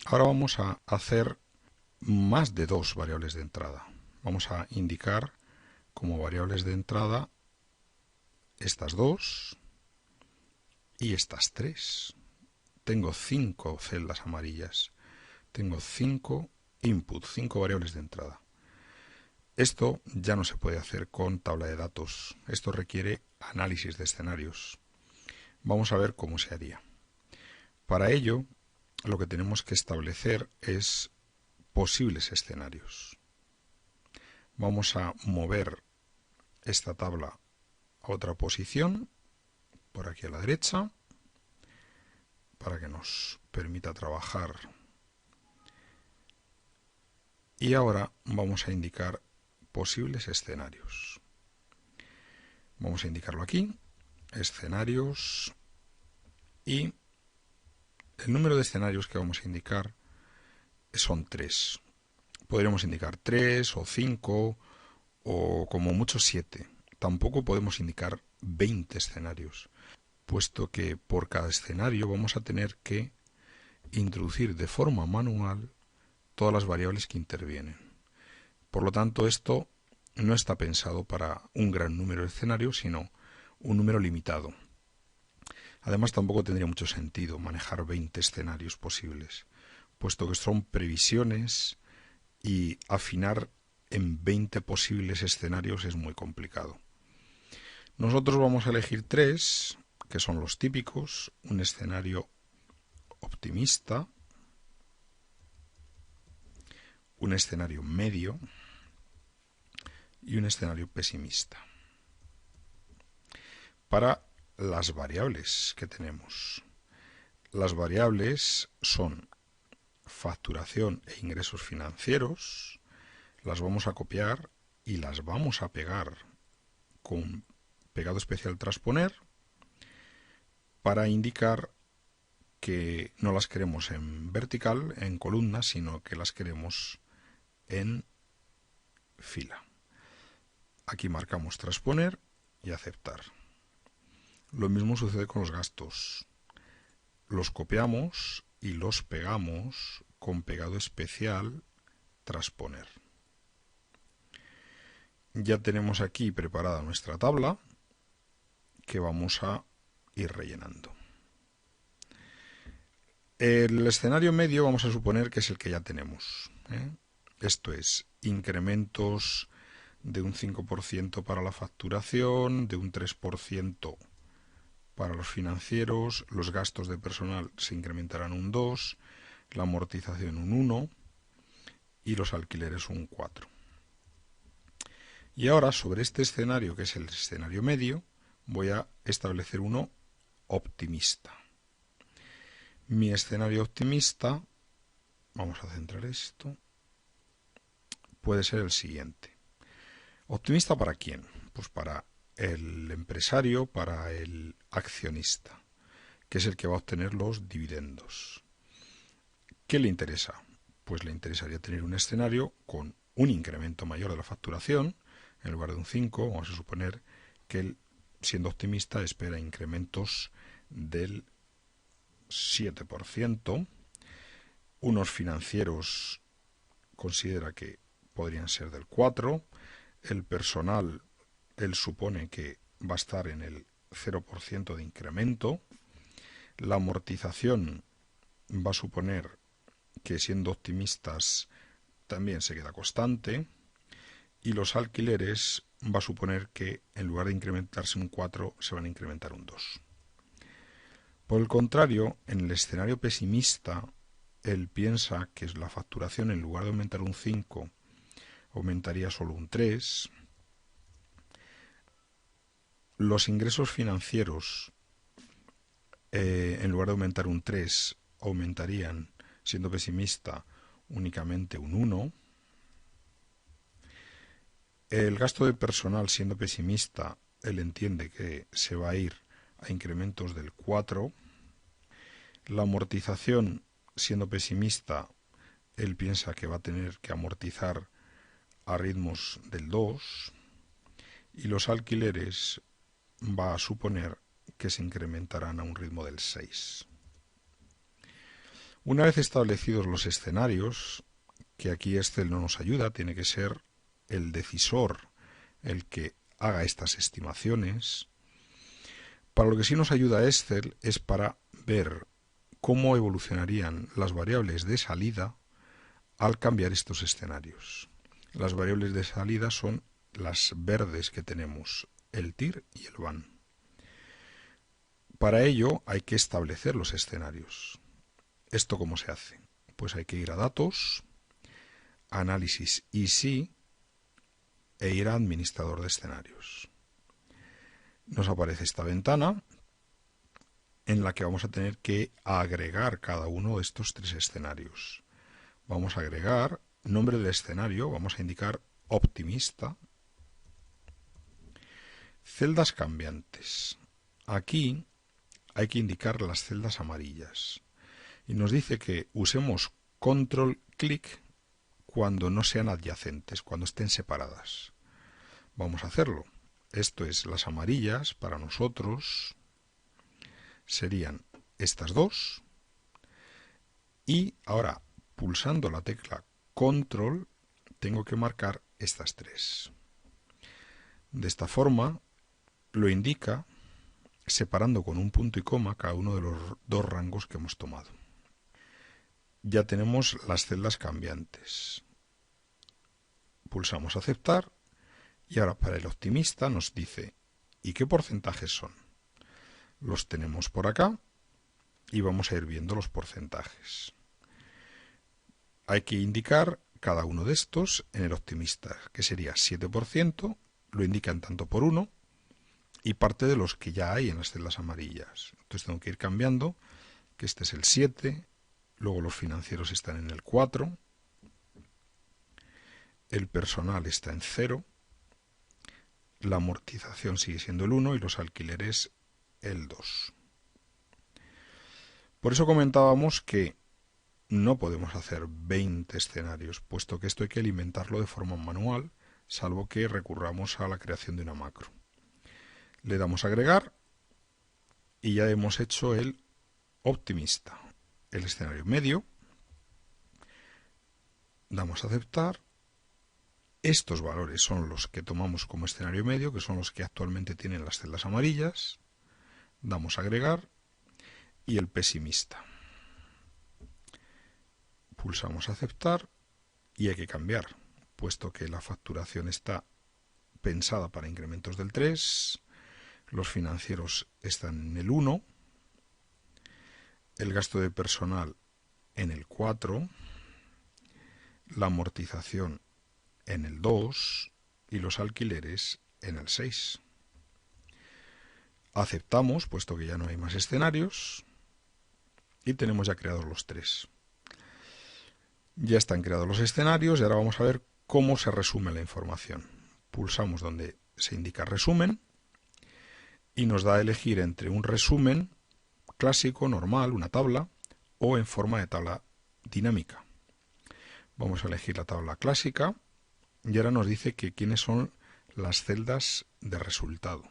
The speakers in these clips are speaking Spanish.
Ahora vamos a hacer más de dos variables de entrada. Vamos a indicar como variables de entrada estas dos y estas tres. Tengo 5 celdas amarillas. Tengo 5 input, 5 variables de entrada. Esto ya no se puede hacer con tabla de datos. Esto requiere análisis de escenarios. Vamos a ver cómo se haría. Para ello, lo que tenemos que establecer es posibles escenarios. Vamos a mover esta tabla a otra posición, por aquí a la derecha, para que nos permita trabajar. Y ahora vamos a indicar posibles escenarios. Vamos a indicarlo aquí, escenarios, y el número de escenarios que vamos a indicar son 3. Podríamos indicar 3 o 5 o como mucho 7. Tampoco podemos indicar 20 escenarios, puesto que por cada escenario vamos a tener que introducir de forma manual todas las variables que intervienen. Por lo tanto, esto no está pensado para un gran número de escenarios, sino un número limitado. Además, tampoco tendría mucho sentido manejar 20 escenarios posibles, puesto que son previsiones y afinar en 20 posibles escenarios es muy complicado. Nosotros vamos a elegir 3, que son los típicos: un escenario optimista, un escenario medio y un escenario pesimista. Para las variables que tenemos, las variables son facturación e ingresos financieros. Las vamos a copiar y las vamos a pegar con pegado especial transponer para indicar que no las queremos en vertical, en columna, sino que las queremos en fila. Aquí marcamos transponer y aceptar. Lo mismo sucede con los gastos. Los copiamos y los pegamos con pegado especial transponer. Ya tenemos aquí preparada nuestra tabla que vamos a ir rellenando. El escenario medio vamos a suponer que es el que ya tenemos. Esto es incrementos de un 5% para la facturación, de un 3% para los financieros, los gastos de personal se incrementarán un 2%, la amortización un 1% y los alquileres un 4%. Y ahora, sobre este escenario, que es el escenario medio, voy a establecer uno optimista. Mi escenario optimista, vamos a centrar esto, puede ser el siguiente. ¿Optimista para quién? Pues para el empresario, para el accionista, que es el que va a obtener los dividendos. ¿Qué le interesa? Pues le interesaría tener un escenario con un incremento mayor de la facturación. En lugar de un 5, vamos a suponer que él, siendo optimista, espera incrementos del 7%. Unos financieros considera que podrían ser del 4%. El personal, él supone que va a estar en el 0% de incremento. La amortización va a suponer que, siendo optimistas, también se queda constante. Y los alquileres va a suponer que, en lugar de incrementarse un 4, se van a incrementar un 2. Por el contrario, en el escenario pesimista, él piensa que la facturación, en lugar de aumentar un 5, aumentaría solo un 3. Los ingresos financieros, en lugar de aumentar un 3, aumentarían, siendo pesimista, únicamente un 1. El gasto de personal, siendo pesimista, él entiende que se va a ir a incrementos del 4. La amortización, siendo pesimista, él piensa que va a tener que amortizar a ritmos del 2. Y los alquileres va a suponer que se incrementarán a un ritmo del 6. Una vez establecidos los escenarios, que aquí Excel no nos ayuda, tiene que ser el decisor el que haga estas estimaciones. Para lo que sí nos ayuda Excel es para ver cómo evolucionarían las variables de salida al cambiar estos escenarios. Las variables de salida son las verdes que tenemos, el TIR y el VAN. Para ello hay que establecer los escenarios. ¿Esto cómo se hace? Pues hay que ir a Datos, Análisis y sí, e ir a Administrador de escenarios. Nos aparece esta ventana en la que vamos a tener que agregar cada uno de estos tres escenarios. Vamos a agregar nombre del escenario, vamos a indicar optimista, celdas cambiantes. Aquí hay que indicar las celdas amarillas y nos dice que usemos control clic cuando no sean adyacentes, cuando estén separadas. Vamos a hacerlo. Esto es, las amarillas para nosotros serían estas dos, y ahora pulsando la tecla control tengo que marcar estas tres. De esta forma lo indica separando con un punto y coma cada uno de los dos rangos que hemos tomado. Ya tenemos las celdas cambiantes. Pulsamos aceptar y ahora para el optimista nos dice ¿y qué porcentajes son? Los tenemos por acá y vamos a ir viendo los porcentajes. Hay que indicar cada uno de estos en el optimista, que sería 7%, lo indican tanto por uno, y parte de los que ya hay en las celdas amarillas. Entonces tengo que ir cambiando, que este es el 7, luego los financieros están en el 4, el personal está en 0, la amortización sigue siendo el 1 y los alquileres el 2. Por eso comentábamos que no podemos hacer 20 escenarios, puesto que esto hay que alimentarlo de forma manual, salvo que recurramos a la creación de una macro. Le damos a agregar y ya hemos hecho el optimista, el escenario medio. Damos a aceptar. Estos valores son los que tomamos como escenario medio, que son los que actualmente tienen las celdas amarillas. Damos a agregar y el pesimista. Pulsamos aceptar y hay que cambiar, puesto que la facturación está pensada para incrementos del 3, los financieros están en el 1, el gasto de personal en el 4, la amortización en el 2 y los alquileres en el 6. Aceptamos, puesto que ya no hay más escenarios, y tenemos ya creados los 3. Ya están creados los escenarios y ahora vamos a ver cómo se resume la información. Pulsamos donde se indica resumen y nos da a elegir entre un resumen clásico, normal, una tabla, o en forma de tabla dinámica. Vamos a elegir la tabla clásica y ahora nos dice que quiénes son las celdas de resultado.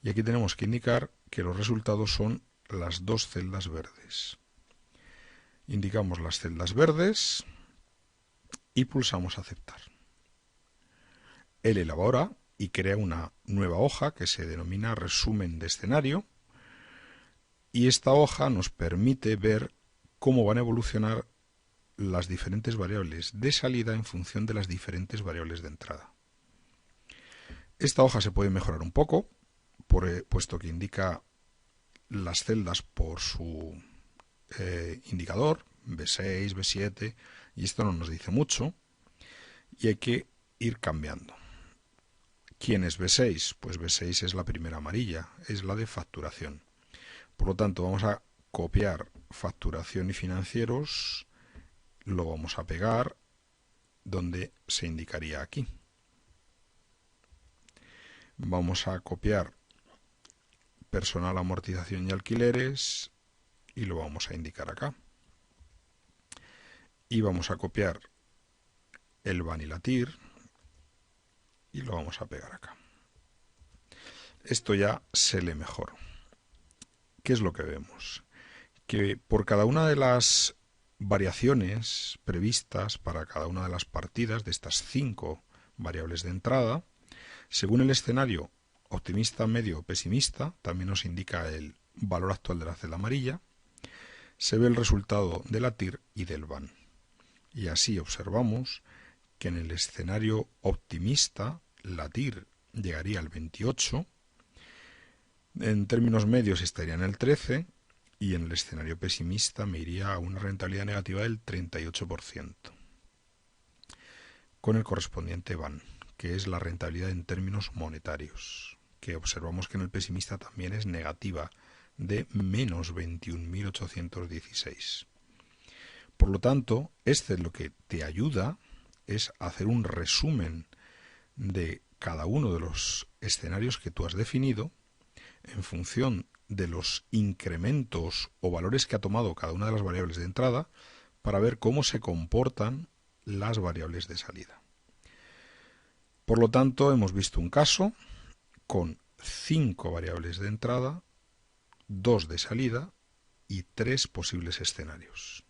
Y aquí tenemos que indicar que los resultados son las dos celdas verdes. Indicamos las celdas verdes y pulsamos aceptar. Él elabora y crea una nueva hoja que se denomina resumen de escenario, y esta hoja nos permite ver cómo van a evolucionar las diferentes variables de salida en función de las diferentes variables de entrada. Esta hoja se puede mejorar un poco, puesto que indica las celdas por su indicador, B6, B7, y esto no nos dice mucho, y hay que ir cambiando. ¿Quién es B6? Pues B6 es la primera amarilla, es la de facturación. Por lo tanto, vamos a copiar facturación y financieros, lo vamos a pegar donde se indicaría aquí. Vamos a copiar personal, amortización y alquileres y lo vamos a indicar acá. Y vamos a copiar el VAN y la TIR y lo vamos a pegar acá. Esto ya se lee mejor. ¿Qué es lo que vemos? que por cada una de las variaciones previstas para cada una de las partidas de estas 5 variables de entrada, según el escenario optimista, medio o pesimista, también nos indica el valor actual de la celda amarilla, se ve el resultado de la TIR y del VAN. Y así observamos que en el escenario optimista la TIR llegaría al 28, en términos medios estaría en el 13 y en el escenario pesimista me iría a una rentabilidad negativa del 38%, con el correspondiente VAN, que es la rentabilidad en términos monetarios, que observamos que en el pesimista también es negativa, de menos 21.816. Por lo tanto, este lo que te ayuda es hacer un resumen de cada uno de los escenarios que tú has definido en función de los incrementos o valores que ha tomado cada una de las variables de entrada para ver cómo se comportan las variables de salida. Por lo tanto, hemos visto un caso con 5 variables de entrada, 2 de salida y 3 posibles escenarios.